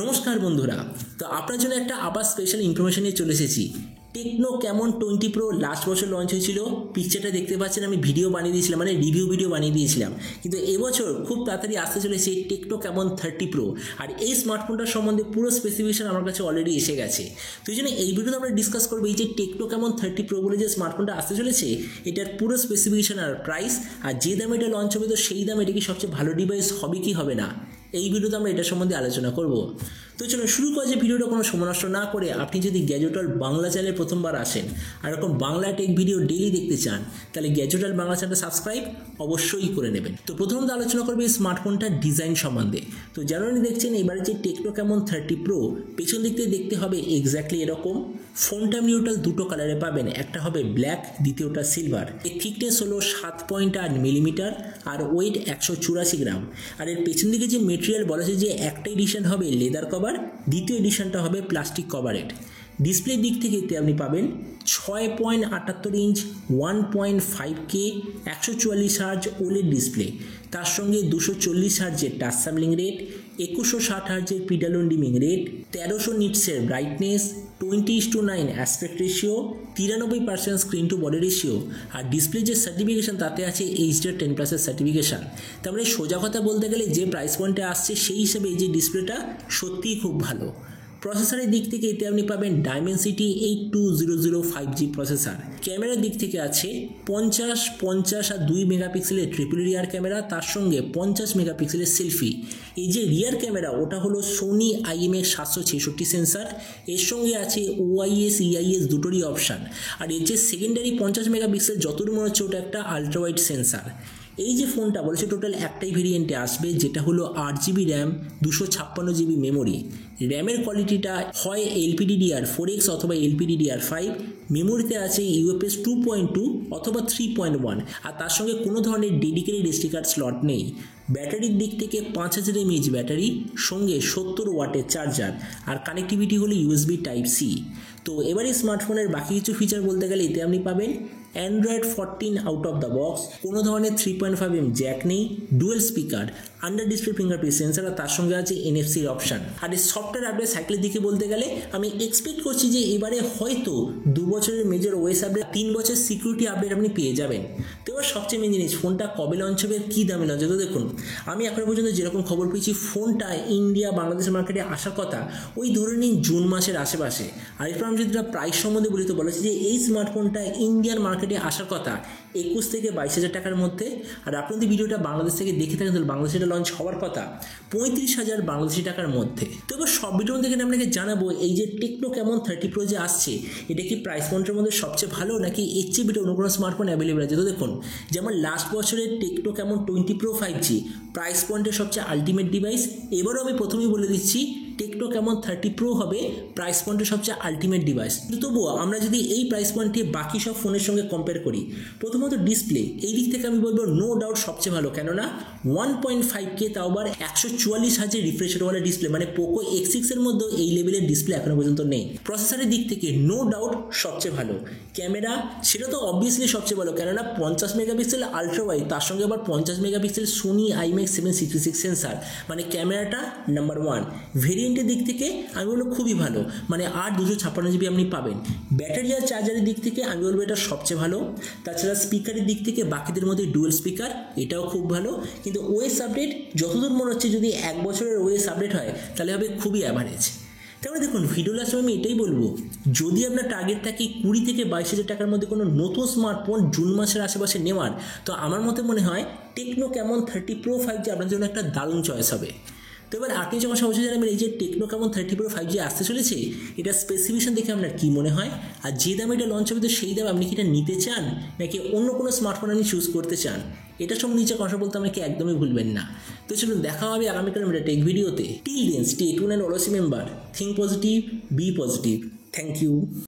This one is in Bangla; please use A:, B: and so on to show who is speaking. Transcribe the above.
A: নমস্কার বন্ধুরা, তো আপনার জন্য একটা আবার স্পেশাল ইনফরমেশন নিয়ে চলে এসেছি। টেকনো ক্যামন 20 প্রো লাস্ট বছর লঞ্চ হয়েছিল। পিকচারটা দেখতে পাচ্ছেন, আমি ভিডিও বানিয়ে দিয়েছিলাম, মানে রিভিউ ভিডিও বানিয়ে দিয়েছিলাম। কিন্তু এবছর খুব তাড়াতাড়ি আসতে চলেছে টেকনো ক্যামন 30 প্রো। আর এই স্মার্টফোনটার সম্বন্ধে পুরো স্পেসিফিকেশন আমার কাছে অলরেডি এসে গেছে। তো এই জন্য এই ভিডিওতে আমরা ডিসকাস করবো এই যে টেকনো ক্যামন 30 প্রো বলে যে স্মার্টফোনটা আসতে চলেছে, এটার পুরো স্পেসিফিকেশন আর প্রাইস, আর যে দামে এটা লঞ্চ হবে তো সেই দামে এটা কি সবচেয়ে ভালো ডিভাইস হবে কি হবে না, এই ভিডিওতে আমরা এটা সম্বন্ধে আলোচনা করব। তো চলো শুরু করা যে ভিডিওটা কোনো সময় নষ্ট না করে, আপনি যদি গ্যাজেটওয়াল বাংলা চ্যানেলে প্রথমবার আসেন আর এরকম বাংলা টেক ভিডিও ডেইলি দেখতে চান, তাহলে গ্যাজেটওয়াল বাংলা চ্যানেলটা সাবস্ক্রাইব অবশ্যই করে নেবেন। তো প্রথমত আলোচনা করবে এই স্মার্টফোনটার ডিজাইন সম্বন্ধে। তো জানুয়ারি দেখছেন এবারে যে টেকনো ক্যামন 30 প্রো, পেছন দিক থেকে দেখতে হবে এক্স্যাক্টলি এরকম। ফোনটা আপনি টোটাল দুটো কালারে পাবেন, একটা হবে ব্ল্যাক, দ্বিতীয়টা সিলভার। এর থিকনেস হলো 7.8 মিলিমিটার আর ওয়েট 184 গ্রাম। আর এর পেছন দিকে যে মেটেরিয়াল বলা হয়েছে যে একটা এডিশন হবে লেদার কভার, দ্বিতীয় এডিশনটা হবে প্লাস্টিক কভারেড। ডিসপ্লে দিক থেকে আপনি পাবেন 6.78 inch 1.5K 144 hertz OLED display, তার সঙ্গে 240 হার্জের টাচ স্যাম্পলিং রেট, 2160 হার্জের পিডালন ডিমিং রেট, 1300 নিটসের brightness, 20:9 aspect ratio, 93% screen to body ratio. আর ডিসপ্লে যে সার্টিফিকেশন তাতে আছে HDR10+-এর সার্টিফিকেশন। তার মানে সোজা কথা বলতে গেলে যে প্রাইস পয়েন্টে আসছে সেই হিসেবে এই যে ডিসপ্লেটা সত্যিই খুব ভালো। প্রসেসরের দিক থেকে এতে আপনি পাবেন ডাইমেনসিটি 8200 5G প্রসেসর। ক্যামেরার দিক থেকে আছে 50, 50 আর 2 মেগাপিক্সেলের ট্রিপল রিয়ার ক্যামেরা, তার সঙ্গে 50 মেগাপিক্সেলের সেলফি। এই যে রিয়ার ক্যামেরা ওটা হলো সোনি IMX 766 সেন্সার, এর সঙ্গে আছে OIS EIS দুটোরই অপশান। আর এর যে সেকেন্ডারি 50 মেগাপিক্সেল যতদূর মনে হচ্ছে ওটা একটা আলট্রাওয়াইড সেন্সার। এই যে ফোনটা বলেছে টোটাল একটাই ভেরিয়েন্টে আসবে, যেটা হলো 8GB র্যাম 256GB মেমোরি। র্যামের কোয়ালিটিটা হয় LPDDR4X অথবা LPDDR5, মেমোরিতে আছে UFS 2.2 অথবা 3.1, আর তার সঙ্গে কোনো ধরনের ডেডিকেটেড SD কার্ড স্লট নেই। ব্যাটারির দিক থেকে 5000 mAh ব্যাটারি, সঙ্গে 70 ওয়াটের চার্জার, আর কানেক্টিভিটি হলো USB Type-C। তো এবারে স্মার্টফোনের বাকি কিছু ফিচার বলতে গেলে এতে আপনি পাবেন Android 14 out of the box, কোনো ধরনের 3.5mm জ্যাক নেই, dual speaker, under display fingerprint sensor, আর তার সঙ্গে আছে NFC-র অপশান। আর এই সফটওয়্যার আপডেট সাইকেলের দিকে বলতে গেলে আমি এক্সপেক্ট করছি যে এবারে হয়তো 2 বছরের মেজর OS আপডেট, 3 বছর সিকিউরিটি আপডেট আপনি পেয়ে যাবেন। তো এবার সবচেয়ে মেন জিনিস, ফোনটা কবে লঞ্চ হবে, কী দামে লঞ্চ হবে। তো দেখুন, আমি এখনো পর্যন্ত যেরকম খবর পেয়েছি ফোনটা ইন্ডিয়া বাংলাদেশের মার্কেটে আসার কথা ওই ধরে নিন জুন মাসের আশেপাশে। আর এরপর আমি যদি প্রাইস সম্বন্ধে বলি তো বলেছি যে এই স্মার্টফোনটা ইন্ডিয়ান মার্কেটে আসার কথা 21 থেকে 22 হাজার টাকার মধ্যে। আর আপনি যদি ভিডিওটা বাংলাদেশ থেকে দেখে থাকেন তাহলে বাংলাদেশে এটা লঞ্চ হওয়ার কথা 35,000 বাংলাদেশি টাকার মধ্যে। তো এবার সব ভিডিওর মধ্যে আপনাকে জানাবো এই যে টেকনো ক্যামন 30 প্রো যে আসছে, এটা কি প্রাইস পয়েন্টের মধ্যে সবচেয়ে ভালো নাকি এর চেয়ে বেটে অন্য কোনো স্মার্টফোন অ্যাভেলেবেল আছে। তো দেখুন, যেমন লাস্ট বছরের techno Camon 20 pro 5G price পয়েন্টের সবচেয়ে আলটিমেট ডিভাইস, এবারও আমি প্রথমেই বলে দিচ্ছি টেকনো ক্যামন 30 প্রো হবে প্রাইস পয়েন্টের সবচেয়ে আলটিমেট ডিভাইস। কিন্তু তবুও আমরা যদি এই প্রাইস পয়েন্টে বাকি সব ফোনের সঙ্গে কম্পেয়ার করি, প্রথমত ডিসপ্লে এই দিক থেকে আমি বলবো নো ডাউট সবচেয়ে ভালো, কেননা 1.5K তাও আবার 144 হার্জের রিফ্রেশ রেটওয়ালা ডিসপ্লে, মানে পোকো X6 এর মধ্যে এই লেভেলের ডিসপ্লে এখনো পর্যন্ত নেই। প্রসেসরের দিক থেকে নো ডাউট সবচেয়ে ভালো। ক্যামেরা সেটা তো অবভিয়াসলি সবচেয়ে ভালো, কেননা 50 মেগাপিক্সেল আলট্রা ওয়াইড, তার সঙ্গে আবার 50 মেগাপিক্সেল সোনি IMX 766 সেন্সার, মানে ক্যামেরাটা নাম্বার 1। ভেরিয়েন্টের দিক থেকে আমি বলবো খুবই ভালো, মানে 256GB আপনি পাবেন। ব্যাটারি আর চার্জারের দিক থেকে আমি বলবো এটা সবচেয়ে ভালো। তাছাড়া স্পিকারের দিক থেকে বাকিদের মধ্যে ডুয়েল স্পিকার, এটাও খুব ভালো। কিন্তু OS আপডেট যতদূর মনে হচ্ছে যদি 1 বছরের OS আপডেট হয় তাহলে হবে খুবই অ্যাভারেজ। তারপরে দেখুন, ভিডিও লাস্টে আমি এটাই বলবো, যদি আপনার টার্গেট থাকে 20 থেকে 22 হাজার টাকার মধ্যে কোনো নতুন স্মার্টফোন জুন মাসের আশেপাশে নেওয়ার, তো আমার মতে মনে হয় টেকনো ক্যামন 30 প্রো 5G আপনার জন্য একটা দারুণ চয়েস হবে। তো এবার আপনি যখন সবচেয়ে জানাবেন এই যে টেকনো ক্যামন 30 প্রো 5G আসতে চলেছে, এটা স্পেসিফিকেশন দেখে আপনার কী মনে হয়, আর যে দামে এটা লঞ্চ হবে তো সেই দামে আপনি কি এটা নিতে চান নাকি অন্য কোনো স্মার্টফোন আপনি চুজ করতে চান, এটা সব নিচে কথা বলতে আমাকে একদমই ভুলবেন না। তো চলুন দেখা হবে আগামীকাল একটা টেক ভিডিওতে। Till then stay tuned and always remember, think positive, be positive. Thank you.